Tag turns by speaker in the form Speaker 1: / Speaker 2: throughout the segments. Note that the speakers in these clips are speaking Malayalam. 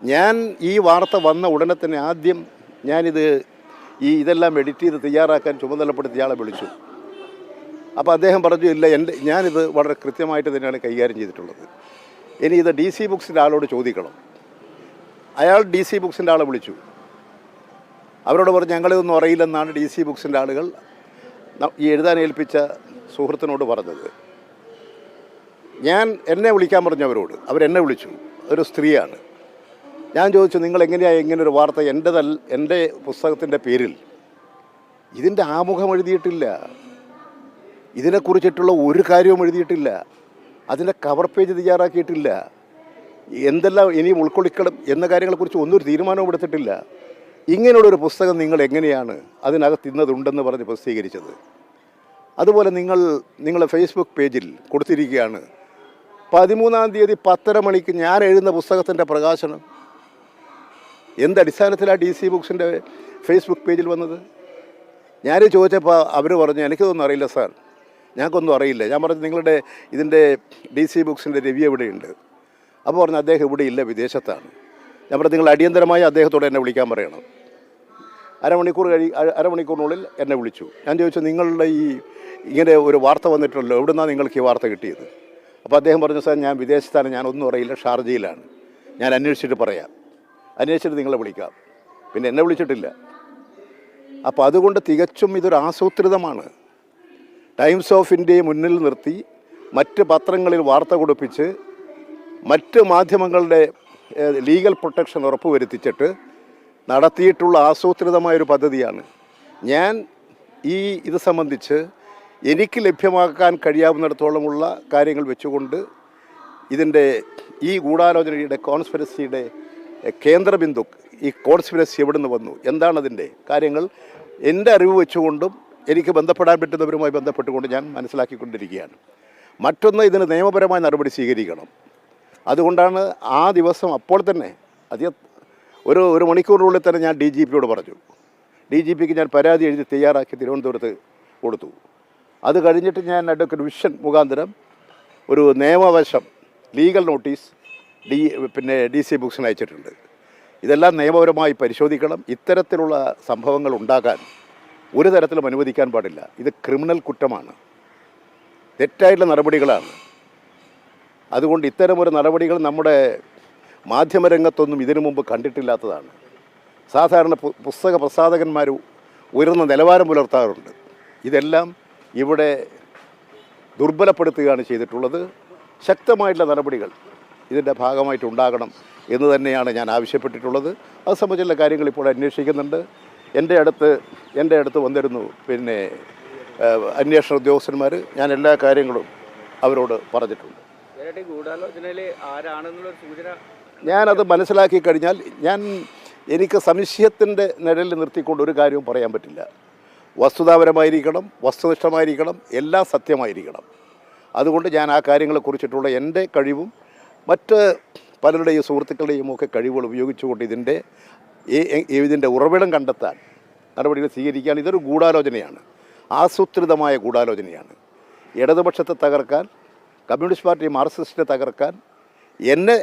Speaker 1: ഞാൻ ഈ വാർത്ത വന്ന ഉടനെ തന്നെ ആദ്യം ഇതെല്ലാം എഡിറ്റ് ചെയ്ത് തയ്യാറാക്കാൻ ചുമതലപ്പെടുത്തിയ ആളെ വിളിച്ചു. അപ്പോൾ അദ്ദേഹം പറഞ്ഞു, ഇല്ല, ഞാനിത് വളരെ കൃത്യമായിട്ട് തന്നെയാണ് കൈകാര്യം ചെയ്തിട്ടുള്ളത്. ഇനി ഇത് DC ബുക്സിൻ്റെ ആളോട് ചോദിക്കണം. അയാൾ DC ബുക്സിൻ്റെ ആളെ വിളിച്ചു. അവരോട് പറഞ്ഞു, ഞങ്ങളിതൊന്നും അറിയില്ലെന്നാണ് DC ബുക്സിൻ്റെ ആളുകൾ ഈ എഴുതാൻ ഏൽപ്പിച്ച സുഹൃത്തിനോട് പറഞ്ഞത്. എന്നെ വിളിക്കാൻ പറഞ്ഞു അവരോട്. അവരെന്നെ വിളിച്ചു. ഒരു സ്ത്രീയാണ്. ഞാൻ ചോദിച്ചു, നിങ്ങൾ ഇങ്ങനൊരു വാർത്ത എൻ്റെ പുസ്തകത്തിൻ്റെ പേരിൽ ഇതിൻ്റെ ആമുഖം എഴുതിയിട്ടില്ല, ഇതിനെക്കുറിച്ചിട്ടുള്ള ഒരു കാര്യവും എഴുതിയിട്ടില്ല, അതിൻ്റെ കവർ പേജ് തയ്യാറാക്കിയിട്ടില്ല, എന്തെല്ലാം ഇനിയും ഉൾക്കൊള്ളിക്കണം എന്ന കാര്യങ്ങളെക്കുറിച്ച് ഒന്നൊരു തീരുമാനവും എടുത്തിട്ടില്ല. ഇങ്ങനെയുള്ളൊരു പുസ്തകം നിങ്ങൾ എങ്ങനെയാണ് അതിനകത്ത് ഇന്നതുണ്ടെന്ന് പറഞ്ഞ് പ്രസിദ്ധീകരിച്ചത്? അതുപോലെ നിങ്ങളുടെ ഫേസ്ബുക്ക് പേജിൽ കൊടുത്തിരിക്കുകയാണ് 13-ാം തീയതി 10:30 മണിക്ക് ഞാൻ എഴുതുന്ന പുസ്തകത്തിൻ്റെ പ്രകാശനം. എന്തടിസ്ഥാനത്തിലാണ് DC ബുക്സിൻ്റെ ഫേസ്ബുക്ക് പേജിൽ വന്നത്? ഞാൻ ചോദിച്ചപ്പോൾ അവർ പറഞ്ഞു, എനിക്കതൊന്നും അറിയില്ല സാർ, ഞങ്ങൾക്കൊന്നും അറിയില്ല. ഞാൻ പറഞ്ഞു, നിങ്ങളുടെ ഇതിൻ്റെ DC ബുക്സിൻ്റെ റിവ്യൂ എവിടെയുണ്ട്? അപ്പോൾ പറഞ്ഞു, അദ്ദേഹം ഇവിടെ ഇല്ല, വിദേശത്താണ്. ഞാൻ പറഞ്ഞു, നിങ്ങൾ അടിയന്തരമായി അദ്ദേഹത്തോട് എന്നെ വിളിക്കാൻ പറയണം. അരമണിക്കൂറിനുള്ളിൽ എന്നെ വിളിച്ചു. ഞാൻ ചോദിച്ചു, നിങ്ങളുടെ ഇങ്ങനെ ഒരു വാർത്ത വന്നിട്ടുണ്ടല്ലോ, എവിടുന്നാണ് നിങ്ങൾക്ക് ഈ വാർത്ത കിട്ടിയത്? അപ്പോൾ അദ്ദേഹം പറഞ്ഞു, സാർ, ഞാൻ വിദേശത്താണ്, ഞാനൊന്നും അറിയില്ല, ഷാർജയിലാണ്, ഞാൻ അന്വേഷിച്ചിട്ട് പറയാം, അന്വേഷിച്ചിട്ട് നിങ്ങളെ വിളിക്കാം. പിന്നെ എന്നെ വിളിച്ചിട്ടില്ല. അപ്പോൾ അതുകൊണ്ട് തികച്ചും ഇതൊരു ആസൂത്രിതമാണ്. ടൈംസ് ഓഫ് ഇന്ത്യയെ മുന്നിൽ നിർത്തി മറ്റ് പത്രങ്ങളിൽ വാർത്ത കൊടുപ്പിച്ച് മറ്റ് മാധ്യമങ്ങളുടെ ലീഗൽ പ്രൊട്ടക്ഷൻ ഉറപ്പുവരുത്തിച്ചിട്ട് നടത്തിയിട്ടുള്ള ആസൂത്രിതമായൊരു പദ്ധതിയാണ്. ഇത് സംബന്ധിച്ച് എനിക്ക് ലഭ്യമാക്കാൻ കഴിയാവുന്നിടത്തോളമുള്ള കാര്യങ്ങൾ വെച്ചുകൊണ്ട് ഇതിൻ്റെ ഈ ഗൂഢാലോചനയുടെ കോൺസ്പിരസിയുടെ കേന്ദ്രബിന്ദു, ഈ കോൺസ്പിരസി എവിടെ നിന്ന് വന്നു, എന്താണതിൻ്റെ കാര്യങ്ങൾ എൻ്റെ അറിവ് വെച്ചുകൊണ്ടും എനിക്ക് ബന്ധപ്പെടാൻ പറ്റുന്നവരുമായി ബന്ധപ്പെട്ടുകൊണ്ട് ഞാൻ മനസ്സിലാക്കിക്കൊണ്ടിരിക്കുകയാണ്. മറ്റൊന്ന്, ഇതിന് നിയമപരമായ നടപടി സ്വീകരിക്കണം. അതുകൊണ്ടാണ് ആ ദിവസം അപ്പോൾ തന്നെ ഒരു മണിക്കൂറിനുള്ളിൽ തന്നെ ഞാൻ DGPയോട് പറഞ്ഞു. DGPക്ക് ഞാൻ പരാതി എഴുതി തയ്യാറാക്കി തിരുവനന്തപുരത്ത് കൊടുത്തു. അത് കഴിഞ്ഞിട്ട് ഞാൻ അഡ്വക്കേറ്റ് വിഷൻ മുഖാന്തരം ഒരു നിയമവശം ലീഗൽ നോട്ടീസ് DC ബുക്സിന് അയച്ചിട്ടുണ്ട്. ഇതെല്ലാം നിയമപരമായി പരിശോധിക്കണം. ഇത്തരത്തിലുള്ള സംഭവങ്ങൾ ഉണ്ടാകാൻ ഒരു തരത്തിലും അനുവദിക്കാൻ പാടില്ല. ഇത് ക്രിമിനൽ കുറ്റമാണ്, തെറ്റായിട്ടുള്ള നടപടികളാണ്. അതുകൊണ്ട് ഇത്തരമൊരു നടപടികൾ നമ്മുടെ മാധ്യമരംഗത്തൊന്നും ഇതിനു മുമ്പ് കണ്ടിട്ടില്ലാത്തതാണ്. സാധാരണ പുസ്തക പ്രസാധകന്മാർ ഉയർന്ന നിലവാരം പുലർത്താറുണ്ട്. ഇതെല്ലാം ഇവിടെ ദുർബലപ്പെടുത്തുകയാണ് ചെയ്തിട്ടുള്ളത്. ശക്തമായിട്ടുള്ള നടപടികൾ ഇതിൻ്റെ ഭാഗമായിട്ടുണ്ടാകണം എന്ന് തന്നെയാണ് ഞാൻ ആവശ്യപ്പെട്ടിട്ടുള്ളത്. അത് സംബന്ധിച്ചുള്ള കാര്യങ്ങൾ ഇപ്പോൾ അന്വേഷിക്കുന്നുണ്ട്. എൻ്റെ അടുത്ത് വന്നിരുന്നു അന്വേഷണ ഉദ്യോഗസ്ഥന്മാർ. ഞാൻ എല്ലാ കാര്യങ്ങളും അവരോട് പറഞ്ഞിട്ടുണ്ട്. ഞാനത് മനസ്സിലാക്കി കഴിഞ്ഞാൽ എനിക്ക് സംശയത്തിൻ്റെ നിഴലിൽ നിർത്തിക്കൊണ്ട് ഒരു കാര്യവും പറയാൻ പറ്റില്ല. വസ്തുതാപരമായിരിക്കണം, വസ്തുനിഷ്ഠമായിരിക്കണം, എല്ലാം സത്യമായിരിക്കണം. അതുകൊണ്ട് ഞാൻ ആ കാര്യങ്ങളെക്കുറിച്ചിട്ടുള്ള എൻ്റെ കഴിവും മറ്റ് പലരുടെയും സുഹൃത്തുക്കളുടെയും ഒക്കെ കഴിവുകൾ ഉപയോഗിച്ചുകൊണ്ട് ഇതിൻ്റെ ഉറവിടം കണ്ടെത്താൻ നടപടികൾ സ്വീകരിക്കാൻ. ഇതൊരു ഗൂഢാലോചനയാണ്, ആസൂത്രിതമായ ഗൂഢാലോചനയാണ്. ഇടതുപക്ഷത്തെ തകർക്കാൻ, കമ്മ്യൂണിസ്റ്റ് പാർട്ടി മാർക്സിസ്റ്റിനെ തകർക്കാൻ, എന്നെ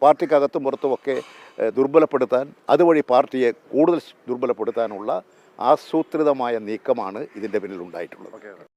Speaker 1: പാർട്ടിക്കകത്തും പുറത്തുമൊക്കെ ദുർബലപ്പെടുത്താൻ, അതുവഴി പാർട്ടിയെ കൂടുതൽ ദുർബലപ്പെടുത്താനുള്ള ആസൂത്രിതമായ നീക്കമാണ് ഇതിൻ്റെ പിന്നിൽ ഉണ്ടായിട്ടുള്ളത്.